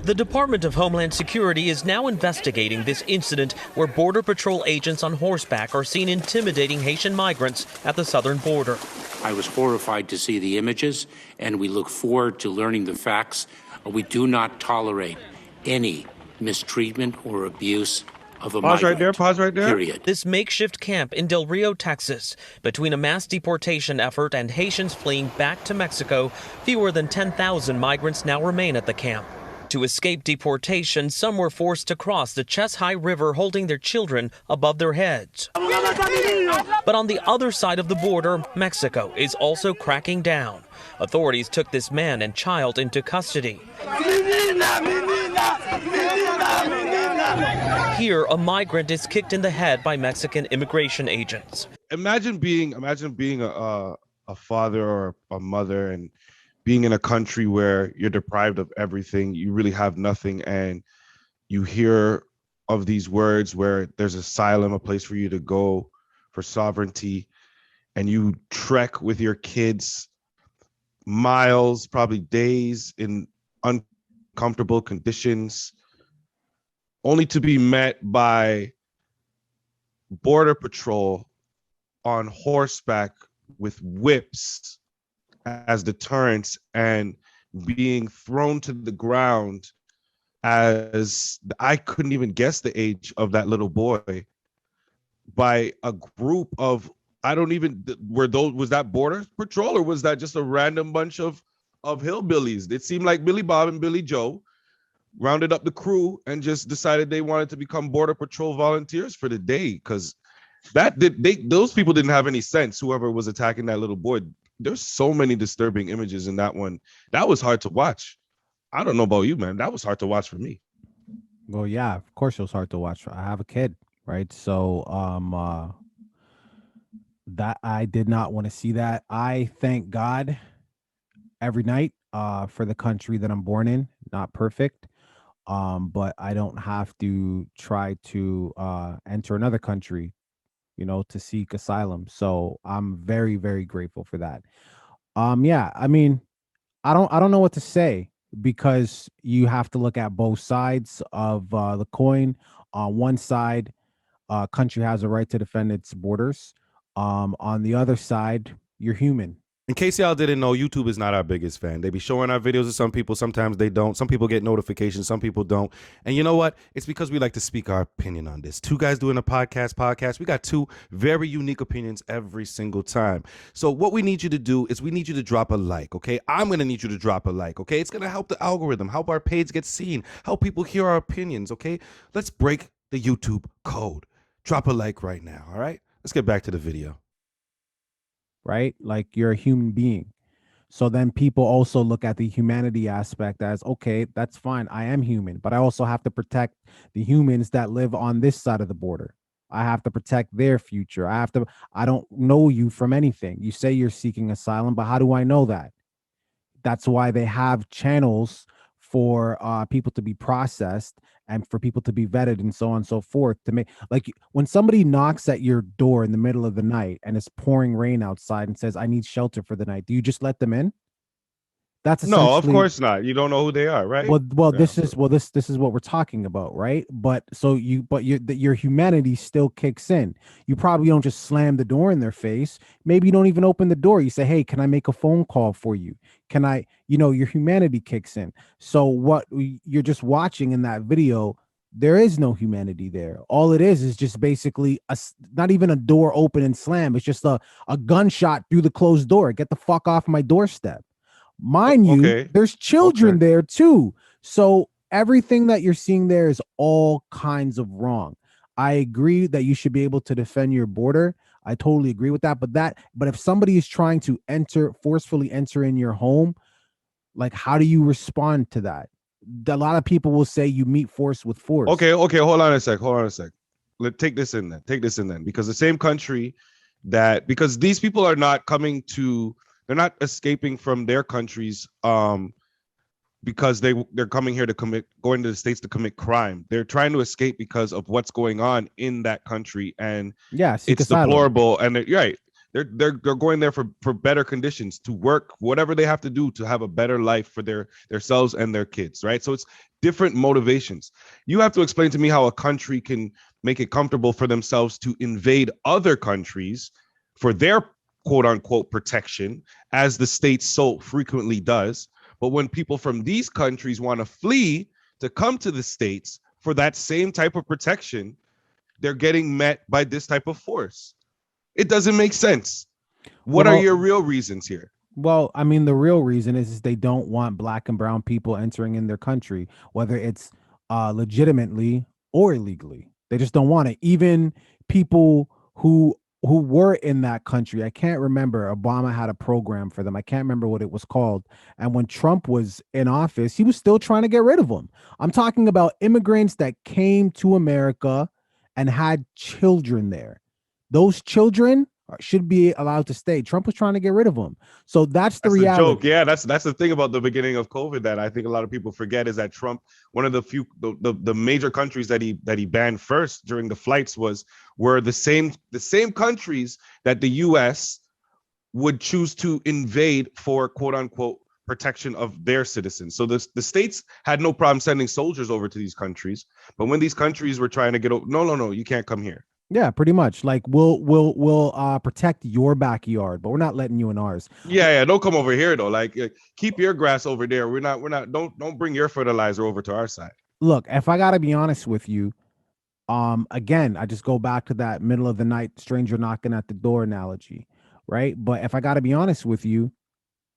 The Department of Homeland Security is now investigating this incident where Border Patrol agents on horseback are seen intimidating Haitian migrants at the southern border. I was horrified to see the images, and we look forward to learning the facts. We do not tolerate any mistreatment or abuse of a migrant. Pause right there. Period. This makeshift camp in Del Rio, Texas, between a mass deportation effort and Haitians fleeing back to Mexico, fewer than 10,000 migrants now remain at the camp. To escape deportation, some were forced to cross the chest-high river holding their children above their heads. But on the other side of the border, Mexico is also cracking down. Authorities took this man and child into custody. Here, a migrant is kicked in the head by Mexican immigration agents. Imagine being a father or a mother and being in a country where you're deprived of everything, you really have nothing, and you hear of these words where there's asylum, a place for you to go for sovereignty, and you trek with your kids miles, probably days in uncomfortable conditions, only to be met by Border Patrol on horseback with whips as deterrence and being thrown to the ground. As I couldn't even guess the age of that little boy, by a group of, was that Border Patrol or was that just a random bunch of hillbillies? It seemed like Billy Bob and Billy Joe rounded up the crew and just decided they wanted to become Border Patrol volunteers for the day, because those people didn't have any sense. Whoever was attacking that little boy. There's so many disturbing images in that one. That was hard to watch. I don't know about you, man. That was hard to watch for me. Well, yeah, of course it was hard to watch. I have a kid, right? So that I did not want to see that. I thank God every night for the country that I'm born in. Not perfect, but I don't have to try to enter another country, to seek asylum. So I'm very, very grateful for that. Yeah, I mean, I don't know what to say, because you have to look at both sides of the coin. On one side, country has a right to defend its borders. On the other side, you're human. In case y'all didn't know, YouTube is not our biggest fan. They be showing our videos to some people. Sometimes they don't. Some people get notifications. Some people don't. And you know what? It's because we like to speak our opinion on this. Two guys doing a podcast. We got two very unique opinions every single time. So what we need you to do is we need you to drop a like, okay? I'm going to need you to drop a like, okay? It's going to help the algorithm, help our page get seen, help people hear our opinions, okay? Let's break the YouTube code. Drop a like right now, all right? Let's get back to the video. Right? Like, you're a human being. So then people also look at the humanity aspect as, okay, that's fine. I am human, but I also have to protect the humans that live on this side of the border. I have to protect their future. I don't know you from anything. You say you're seeking asylum, but how do I know that? That's why they have channels for people to be processed and for people to be vetted and so on and so forth, to make, like, when somebody knocks at your door in the middle of the night and it's pouring rain outside and says, I need shelter for the night, do you just let them in? That's no, of course not. You don't know who they are, right? Well, yeah. this is what we're talking about, right? But your humanity still kicks in. You probably don't just slam the door in their face. Maybe you don't even open the door. You say, hey, can I make a phone call for you? Can I, your humanity kicks in. So what you're just watching in that video, there is no humanity there. All it is just basically not even a door open and slam. It's just a gunshot through the closed door. Get the fuck off my doorstep. Mind you, there's children there too. So everything that you're seeing there is all kinds of wrong. I agree that you should be able to defend your border. I totally agree with that. But if somebody is trying to forcefully enter in your home, like, how do you respond to that? A lot of people will say you meet force with force. Okay. Hold on a sec. Let's take this in then. Because the same country because these people are not coming to, they're not escaping from their countries because they're coming here going to the States to commit crime. They're trying to escape because of what's going on in that country, and it's deplorable. And right, They're going there for better conditions, to work, whatever they have to do to have a better life for themselves and their kids, right? So it's different motivations. You have to explain to me how a country can make it comfortable for themselves to invade other countries for their quote unquote protection, as the state so frequently does. But when people from these countries want to flee to come to the States for that same type of protection, they're getting met by this type of force. It doesn't make sense. What are your real reasons here? Well, I mean, the real reason is they don't want black and brown people entering in their country, whether it's legitimately or illegally. They just don't want it. Even people who were in that country, I can't remember. Obama had a program for them. I can't remember what it was called. And when Trump was in office, he was still trying to get rid of them. I'm talking about immigrants that came to America and had children there. Those children should be allowed to stay. Trump was trying to get rid of them. So that's the reality. A joke. Yeah, that's the thing about the beginning of COVID that I think a lot of people forget, is that Trump, one of the few the major countries that he banned first during the flights were the same countries that the US would choose to invade for quote unquote protection of their citizens. So the states had no problem sending soldiers over to these countries, but when these countries were trying to get over, no, you can't come here. Yeah, pretty much. Like we'll protect your backyard, but we're not letting you in ours. Yeah. Don't come over here though. Like keep your grass over there. We're not. Don't bring your fertilizer over to our side. Look, if I gotta be honest with you, again, I just go back to that middle of the night stranger knocking at the door analogy, right? But if I gotta be honest with you,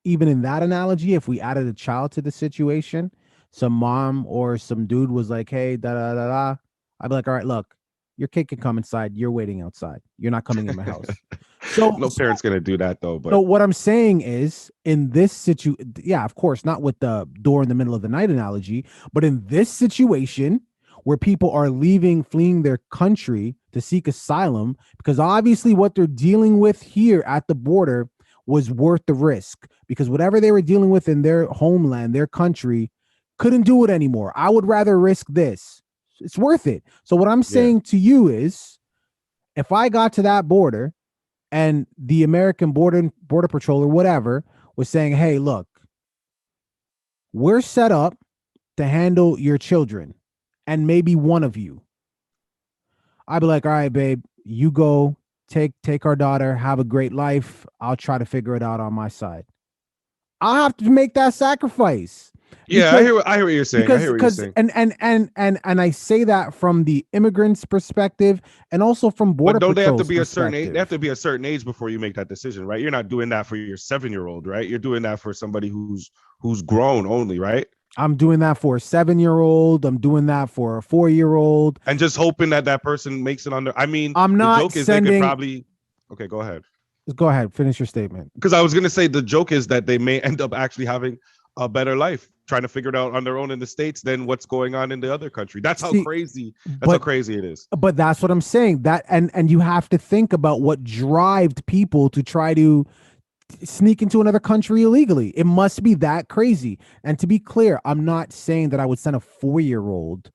even in that analogy, if we added a child to the situation, some mom or some dude was like, "Hey, da da da da," I'd be like, "All right, look. Your kid can come inside. You're waiting outside. You're not coming in my house." So no parent's gonna do that though. But so what I'm saying is, in this situation, yeah, of course, not with the door in the middle of the night analogy, but in this situation where people are fleeing their country to seek asylum, because obviously what they're dealing with here at the border was worth the risk, because whatever they were dealing with in their homeland, their country, couldn't do it anymore. I would rather risk this. It's worth it. So what I'm saying to you is, if I got to that border and the American border patrol or whatever was saying, "Hey, look, we're set up to handle your children and maybe one of you," I'd be like, "All right, babe, you go take our daughter, have a great life. I'll try to figure it out on my side." I'll have to make that sacrifice. Yeah, I hear what you're saying. And I say that from the immigrants' perspective, and also from border. But don't they have to be a certain age? They have to be a certain age before you make that decision, right? You're not doing that for your 7-year-old, right? You're doing that for somebody who's grown only, right? I'm doing that for a 7-year-old. I'm doing that for a 4-year-old, and just hoping that person makes it under. I mean, I'm not the joke is they could probably. Okay, go ahead. Go ahead. Finish your statement. Because I was gonna say the joke is that they may end up actually having a better life, trying to figure it out on their own in the States than what's going on in the other country. That's how crazy it is. But that's what I'm saying. That and you have to think about what drives people to try to sneak into another country illegally. It must be that crazy. And to be clear, I'm not saying that I would send a 4-year-old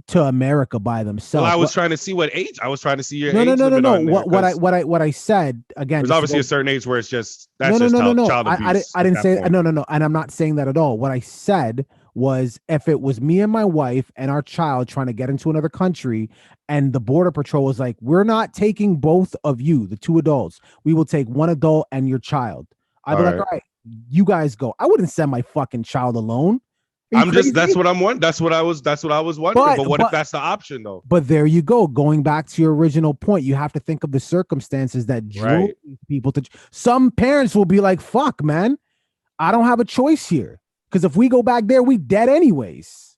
to America by themselves. Well, I was trying to see what age. I was trying to see your age. No. What I said again. There's obviously a certain age where it's just child abuse. I didn't say no, and I'm not saying that at all. What I said was, if it was me and my wife and our child trying to get into another country, and the border patrol was like, "We're not taking both of you, the 2 adults. We will take 1 adult and your child." I'd be like, "All right, you guys go." I wouldn't send my fucking child alone. That's what I'm wondering. That's what I was wondering. But what if that's the option though? But there you go. Going back to your original point, you have to think of the circumstances that drove people to. Some parents will be like, "Fuck, man, I don't have a choice here. Because if we go back there, we dead anyways."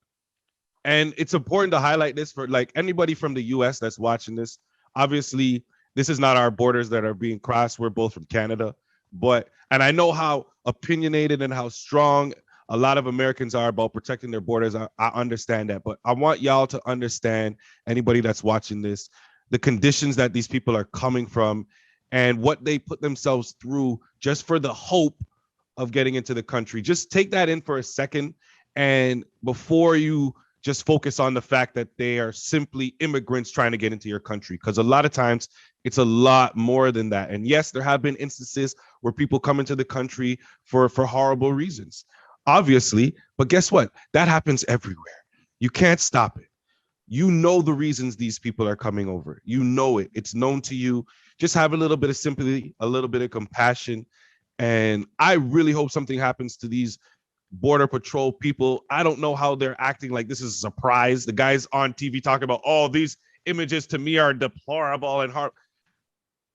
And it's important to highlight this for like anybody from the US that's watching this. Obviously, this is not our borders that are being crossed. We're both from Canada. And I know how opinionated and how strong a lot of Americans are about protecting their borders. I understand that, but I want y'all to understand, anybody that's watching this, the conditions that these people are coming from and what they put themselves through just for the hope of getting into the country. Just take that in for a second. And before you just focus on the fact that they are simply immigrants trying to get into your country. Because a lot of times it's a lot more than that. And yes, there have been instances where people come into the country for horrible reasons, obviously. But guess what? That happens everywhere. You can't stop it. You know the reasons these people are coming over. You know it. It's known to you. Just have a little bit of sympathy, a little bit of compassion. And I really hope something happens to these Border Patrol people. I don't know how they're acting like this is a surprise. The guys on TV talking about, oh, these images to me are deplorable and hard.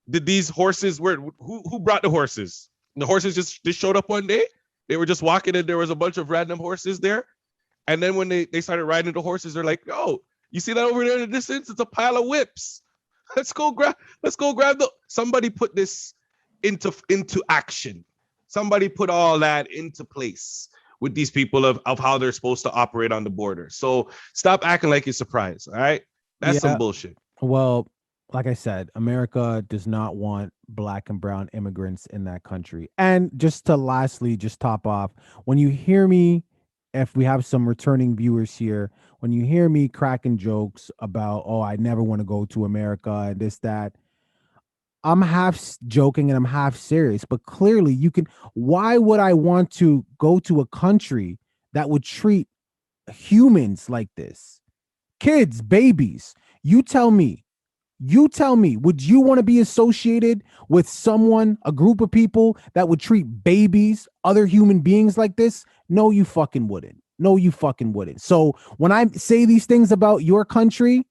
Did these horses, who brought the horses? The horses just showed up one day. They were just walking and there was a bunch of random horses there. And then when they started riding the horses, they're like, oh, you see that over there in the distance? It's a pile of whips. Let's go grab somebody put this into action. Somebody put all that into place with these people of how they're supposed to operate on the border. So stop acting like you're surprised. All right. That's some bullshit. Well, like I said, America does not want black and brown immigrants in that country. And just to lastly, just top off, when you hear me, if we have some returning viewers here, when you hear me cracking jokes about, oh, I never want to go to America and this, that, I'm half joking and I'm half serious, but clearly you can. Why would I want to go to a country that would treat humans like this? Kids, babies. You tell me, would you want to be associated with someone, a group of people that would treat babies, other human beings like this? No, you fucking wouldn't. No, you fucking wouldn't. So when I say these things about your country,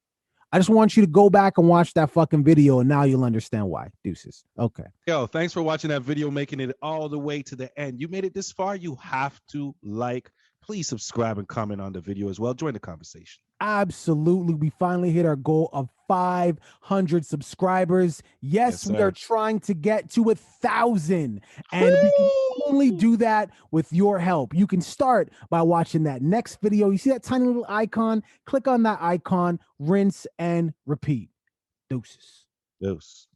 I just want you to go back and watch that fucking video, and now you'll understand why. Deuces. Okay. Yo, thanks for watching that video, making it all the way to the end. You made it this far, you have to like. Please subscribe and comment on the video as well. Join the conversation. Absolutely. We finally hit our goal of 500 subscribers. Yes, we are trying to get to 1,000, and we can only do that with your help. You can start by watching that next video. You see that tiny little icon? Click on that icon, rinse and repeat. Deuces. Deuce.